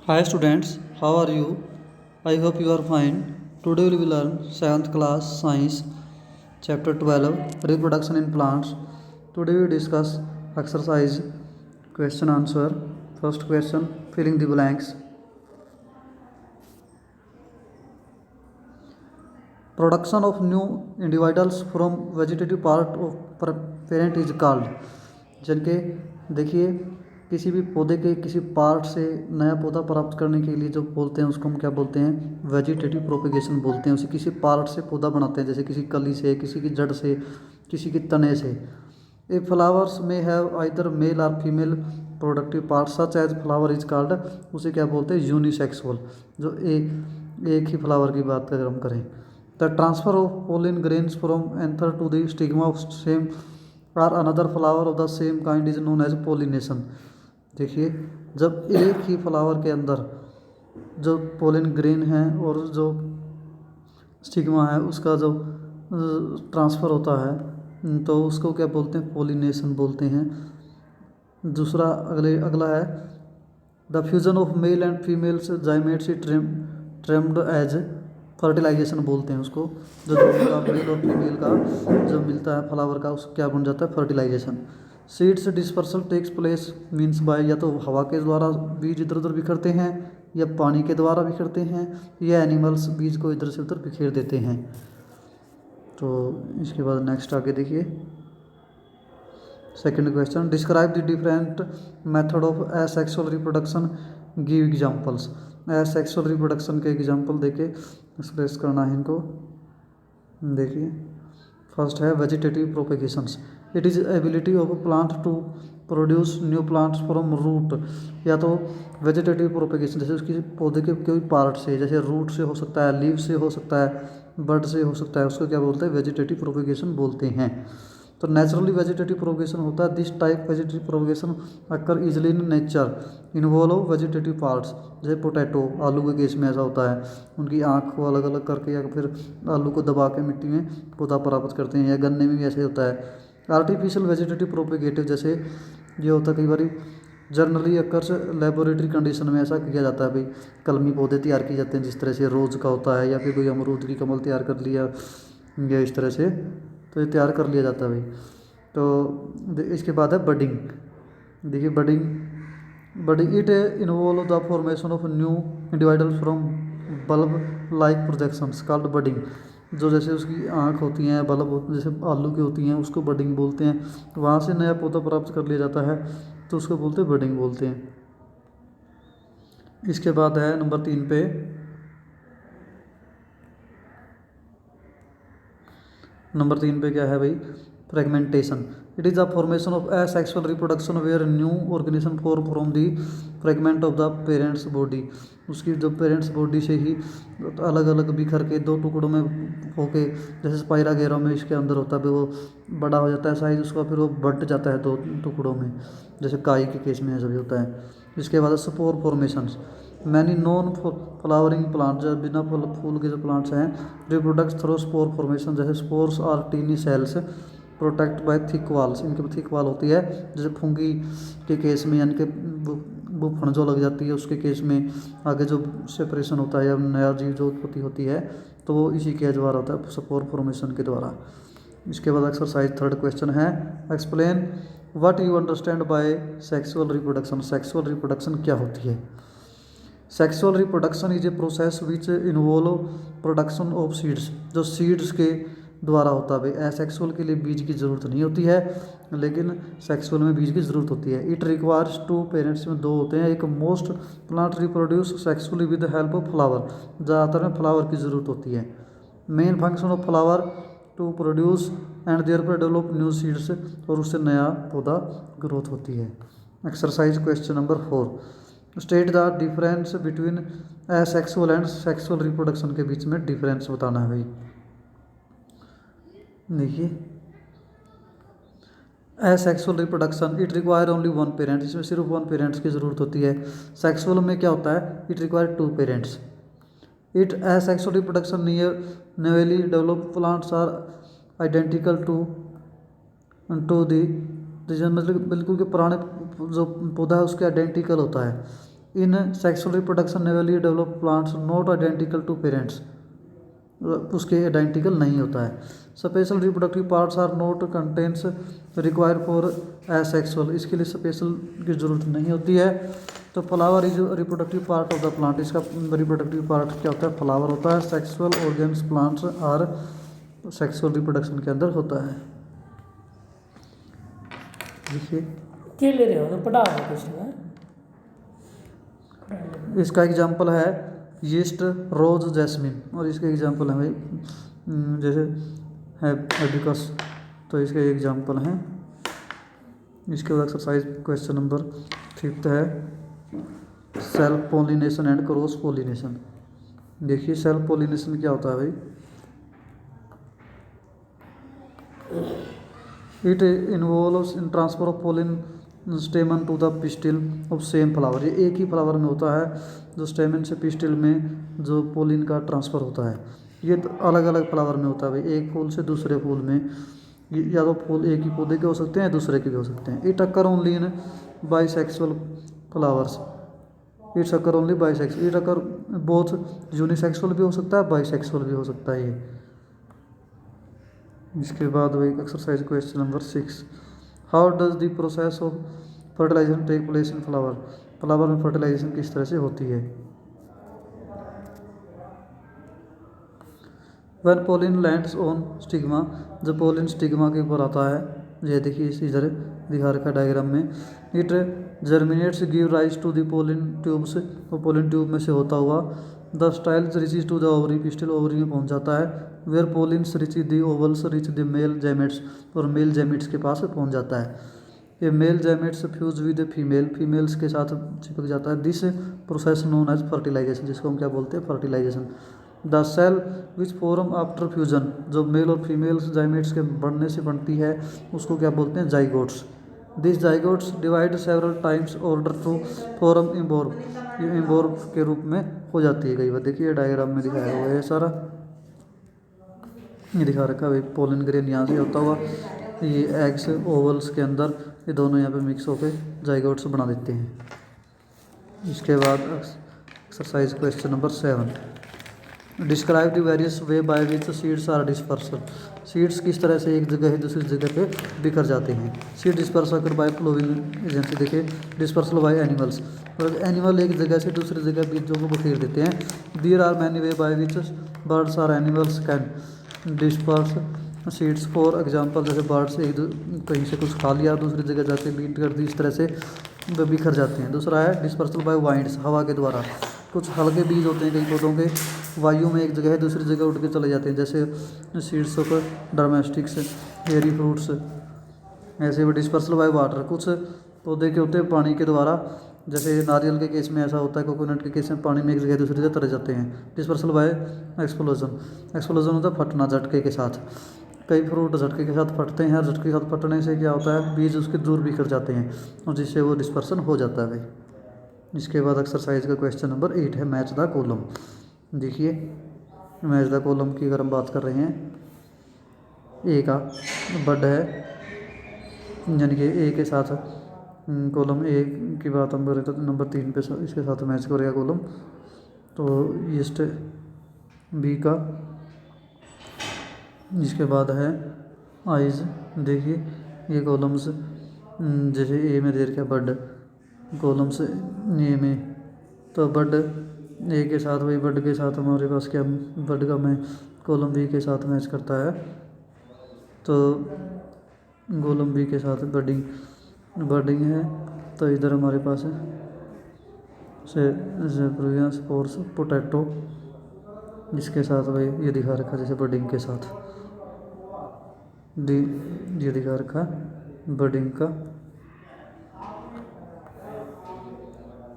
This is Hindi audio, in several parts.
Hi students, how are you? I hope you are fine. Today we will learn 7th class Science chapter 12 Reproduction in Plants. Today we discuss exercise question answer. First question, filling the blanks. Production of new individuals from vegetative part of parent is called. जन के देखिए किसी भी पौधे के किसी पार्ट से नया पौधा प्राप्त करने के लिए जो बोलते हैं उसको हम क्या बोलते हैं, वेजिटेटिव प्रोपेगेशन बोलते हैं। उसे किसी पार्ट से पौधा बनाते हैं, जैसे किसी कली से, किसी की जड़ से, किसी के तने से। A flowers may have either male और female productive part such as flower is called, उसे क्या बोलते हैं, यूनिसेक्सुअल। जो एक ही फ्लावर की बात अगर हम करें, the transfer of pollen grains from anther to the stigma of same or another flower of the same kind is known as pollination. देखिए जब एक ही फ्लावर के अंदर जो पोलिन ग्रेन है और जो स्टिग्मा है उसका जो ट्रांसफ़र होता है तो उसको क्या बोलते हैं, पोलिनेशन बोलते हैं। दूसरा अगला है the fusion of male and females gametes termed as fertilisation बोलते हैं उसको। जो मेल और फीमेल का जो मिलता है फ्लावर का उसको क्या बन जाता है, fertilization. Seeds dispersal takes place means by, या तो हवा के द्वारा बीज इधर उधर बिखरते हैं, या पानी के द्वारा बिखरते हैं, या एनिमल्स बीज को इधर से उधर बिखेर देते हैं। तो इसके बाद नेक्स्ट आगे देखिए second question, describe the different method of asexual reproduction, give examples. Asexual reproduction के एग्जांपल देके एक्सप्रेस करना है इनको। देखिए फर्स्ट है vegetative propagations, it is ability of plant to produce new plants from root. या तो वेजिटेटिव प्रोपेगेशन जैसे उसकी पौधे के कोई पार्ट से, जैसे रूट से हो सकता है, लीव से हो सकता है, बड से हो सकता है, उसको क्या बोलते हैं, वेजिटेटिव प्रोपेगेशन बोलते हैं। तो नेचुरली वेजिटेटिव प्रोपेगेशन होता है, this type vegetative propagation occur easily in nature involve vegetative parts. जैसे पोटैटो, आलू के केस में ऐसा होता है, उनकी आँख को अलग अलग करके या फिर आलू को दबा के मिट्टी में पौधा प्राप्त करते हैं, या गन्ने में भी ऐसे होता है। आर्टिफिशियल वेजिटेटिव प्रोपेगेटिव जैसे ये होता है कई बार जनरली अकर्स लेबोरेटरी कंडीशन में ऐसा किया जाता है भाई, कलमी पौधे तैयार किए जाते हैं जिस तरह से रोज़ का होता है, या फिर कोई अमरूद की कमल तैयार कर लिया, या इस तरह से तो ये तैयार कर लिया जाता है भाई। तो इसके बाद है बडिंग। देखिए budding it involve the formation of new individual from bulb like projections called budding. जो जैसे उसकी आँख होती हैं, बल्ब जैसे आलू की होती हैं, उसको बडिंग बोलते हैं। वहाँ से नया पौधा प्राप्त कर लिया जाता है तो उसको बोलते हैं बडिंग बोलते हैं। इसके बाद है नंबर 3 पे क्या है भाई, fragmentation. It is the formation of asexual reproduction where new organism form from the fragment of the parents body. उसकी जो पेरेंट्स बॉडी से ही अलग अलग बिखर के दो टुकड़ों में होके, जैसे स्पाइरा गेरा में इसके अंदर होता है, वो बड़ा हो जाता है साइज उसका, फिर वो बट जाता है दो टुकड़ों में, जैसे काई के केस में ऐसा भी होता है। इसके बाद spore formations, many non flowering plant जो बिना फूल के जो प्लांट्स हैं रिप्रोडक्ट थ्रू स्पोर फॉर्मेशन, जैसे spores are tiny cells protect by thick walls. इनके थिक वाल होती है, जैसे फुंगी के केस में, यानी कि वो फणजो लग जाती है उसके केस में आगे जो सेपरेशन होता है या नया जीव जो उत्पत्ति होती है तो वो इसी के द्वारा होता है, स्पोर फॉर्मेशन के द्वारा। इसके बाद एक्सरसाइज थर्ड क्वेश्चन है, explain what you understand by sexual reproduction. Sexual reproduction क्या होती है? Sexual reproduction is a process which involve production of seeds, जो सीड्स के द्वारा होता है भाई। एसेक्सुअल के लिए बीज की ज़रूरत नहीं होती है, लेकिन सेक्सुअल में बीज की ज़रूरत होती है। इट रिक्वायर्स टू पेरेंट्स में दो होते हैं, एक most plant reproduce sexually with help of flower, ज़्यादातर में फ्लावर की ज़रूरत होती है। Main function of flower to produce and there पर डेवलप न्यू सीड्स, और उससे नया पौधा ग्रोथ होती है। Exercise question number 4, state the difference between asexual and sexual reproduction के बीच में डिफरेंस बताना है भाई। देखिए asexual reproduction it require only one parent, इसमें सिर्फ वन पेरेंट्स की ज़रूरत होती है। सेक्सुअल में क्या होता है, it require two parents. It asexual reproduction newly develop plants are identical to the, मतलब बिल्कुल के पुराने जो पौधा है उसके आइडेंटिकल होता है। In sexual reproduction newly develop plants not identical to parents, उसके आइडेंटिकल नहीं होता है। Special reproductive parts are not contents require for asexual, इसके लिए स्पेशल की ज़रूरत नहीं होती है। तो flower is reproductive part of the plant, इसका रिप्रोडक्टिव पार्ट क्या होता है, फ्लावर होता है। Sexual organs plants are sexual reproduction के अंदर होता है। देखिए क्या ले रहे हो तो पढ़ा रहे कुछ है। इसका एग्जाम्पल है यीस्ट, रोज, जैस्मिन, और इसके एग्जाम्पल है भाई जैसे है हिबिस्कस, तो इसके एग्जाम्पल हैं। इसके बाद एक्सरसाइज क्वेश्चन नंबर 5 है self pollination and cross pollination. देखिए सेल्फ पोलिनेशन क्या होता है भाई, it involves in transfer of pollen stamen to the pistil of same flower. ये एक ही फ्लावर में होता है जो स्टेमन से पिस्टिल में जो पोलिन का ट्रांसफ़र होता है। ये तो अलग अलग फ्लावर में होता है भाई, एक फूल से दूसरे फूल में, या तो फूल एक ही पौधे के हो सकते हैं, दूसरे के भी हो सकते हैं। It occur only in bisexual flowers, it's occur only bisexual, it occur both unisexual भी हो सकता है, बाईसेक्सुअल भी हो सकता है ये। इसके बाद वही exercise question number 6, how does the process of fertilization take place in flower, flower में फर्टिलाइजेशन किस तरह से होती है। When pollen lands on stigma, जब पोलिन स्टिग्मा के ऊपर आता है, ये देखिए इधर दिखा रखा डायग्राम में, it germinates give rise to the pollen tubes, वो पोलिन ट्यूब में से होता हुआ the styles reaches to the ovary, pistil ovary में पहुंच जाता है। Where pollens reach the ovules reach the male gametes, और मेल जैमेट्स के पास पहुंच जाता है। ये male gametes fuse with female, females के साथ चिपक जाता है। This process known as fertilisation, जिसको हम क्या बोलते हैं, fertilisation. The cell which form after fusion, जो मेल और फीमेल जाइमेट्स के बढ़ने से बनती है, उसको क्या बोलते हैं, zygotes. This zygotes divide several times order to form embryo, ये इम्बोर्ब के रूप में हो जाती है कई बार। देखिए डायग्राम में दिखाया हुआ है सारा, ये दिखा रखा है भाई, पोलन ग्रेन यहाँ से होता हुआ ये एग्स ओवल्स के अंदर, ये दोनों यहाँ पे मिक्स होकर जाइगोट्स बना देते हैं। इसके बाद exercise question number 7, describe the various way by which seeds are dispersal, seeds किस तरह से एक जगह है दूसरी जगह पे बिखर जाते हैं। Seed disperse occur by flowing agency, देखिए डिस्पर्सल बाय एनिमल्स, और एनिमल एक जगह से दूसरी जगह बीजों को बखेर देते हैं। There are many way by which birds are animals can disperse seeds, for example जैसे बर्ड्स एक कहीं से कुछ खा लिया दूसरी जगह जाके बीट कर दी, इस तरह से वे बिखर जाते हैं। दूसरा है डिस्पर्सल बाय वाइंड्स, हवा के द्वारा, कुछ हल्के बीज होते हैं कई पौधों के, वायु में एक जगह है दूसरी जगह उड़ के चले जाते हैं, जैसे सीड्स ऑफ डोमेस्टिक्स, हेरी फ्रूट्स। ऐसे भी डिस्पर्सल बाय वाटर, कुछ पौधे के होते हैं पानी के द्वारा, जैसे नारियल के केस में ऐसा होता है, कोकोनट के केस में पानी में एक जगह दूसरी जगह चले जाते हैं। डिस्पर्सल बाय एक्सप्लोजन, एक्सप्लोजन होता है फटना झटके के साथ, कई फ्रूट झटके के साथ फटते हैं, झटके के साथ फटने से क्या होता है, बीज उसके दूर बिखर जाते हैं और जिससे वो डिस्पर्सन हो जाता है भाई। इसके बाद एक्सरसाइज का क्वेश्चन नंबर 8 है मैच द कॉलम। देखिए मैच द कॉलम की अगर हम बात कर रहे हैं, ए का बड है, यानी कि ए के साथ कॉलम ए की बात हम करें तो नंबर 3 पे इसके साथ मैच करेगा कॉलम। तो ईस्ट बी का, इसके बाद है आइज, देखिए ये कॉलम्स जैसे ए में दे रखा बड, कॉलम्स ए में, तो बड ए के साथ, वही बड के साथ हमारे पास क्या, बड का मैं कॉलम बी के साथ मैच करता है, तो कॉलम बी के साथ बडिंग, बडिंग है, तो इधर हमारे पास है से स्पोर्स पोटैटो, जिसके साथ भाई ये दिखा रखा जैसे बडिंग के साथ डी, ये दिखा रखा बडिंग का,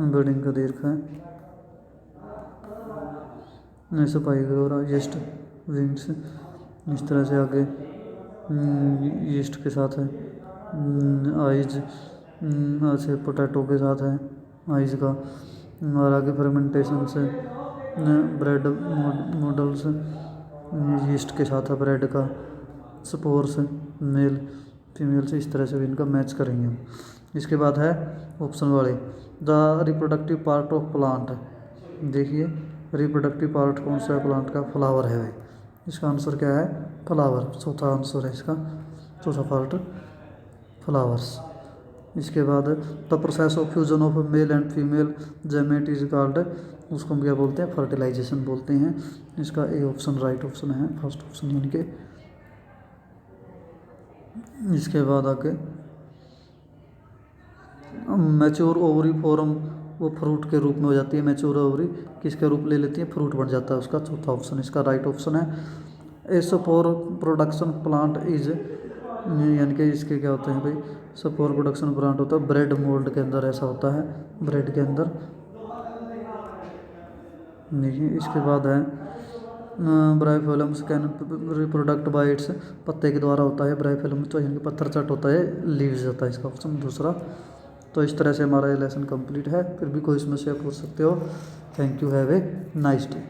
बडिंग का दे रखा है स्पाइगोरा यीस्ट विंग्स, इस तरह से आगे यीस्ट के साथ है आइज, ऐसे पोटैटो के साथ है आइज का, और आगे फर्मेंटेशन से ब्रेड मॉडल्स यीस्ट के साथ है ब्रेड का, स्पोर्स मेल फीमेल से, इस तरह से भी इनका मैच करेंगे हम। इसके बाद है ऑप्शन वाले, the reproductive part of plant. देखिए रिप्रोडक्टिव पार्ट कौन सा है प्लांट का? फ्लावर है भाई। इसका आंसर क्या है? फ्लावर। चौथा आंसर है इसका, चौथा पार्ट फ्लावर्स। इसके बाद the process of fusion of male and female gamete is called, उसको हम क्या बोलते हैं? फर्टिलाइजेशन बोलते हैं। इसका ए ऑप्शन राइट ऑप्शन है, फर्स्ट ऑप्शन यानी कि। इसके बाद आके मैच्योर ओवरी फॉर्म, वो फ्रूट के रूप में हो जाती है। मैच्योर ओवरी किसके रूप ले लेती है? फ्रूट बन जाता है उसका। चौथा ऑप्शन इसका राइट ऑप्शन है। एसोपोर प्रोडक्शन प्लांट इज, यानी कि इसके क्या होते हैं भाई? सपोर प्रोडक्शन प्लांट होता है ब्रेड मोल्ड के अंदर, ऐसा होता है ब्रेड के अंदर। देखिए इसके बाद है ब्राइफिलम्स कैन रिप्रोडक्ट बाय इट्स, पत्ते के द्वारा होता है ब्राइफिलम, तो यानी कि पत्थर चट होता है, लीव्स होता है इसका ऑप्शन दूसरा। तो इस तरह से हमारा ये लेसन कंप्लीट है। फिर भी कोई समस्या पूछ सकते हो। Thank you, have a nice day.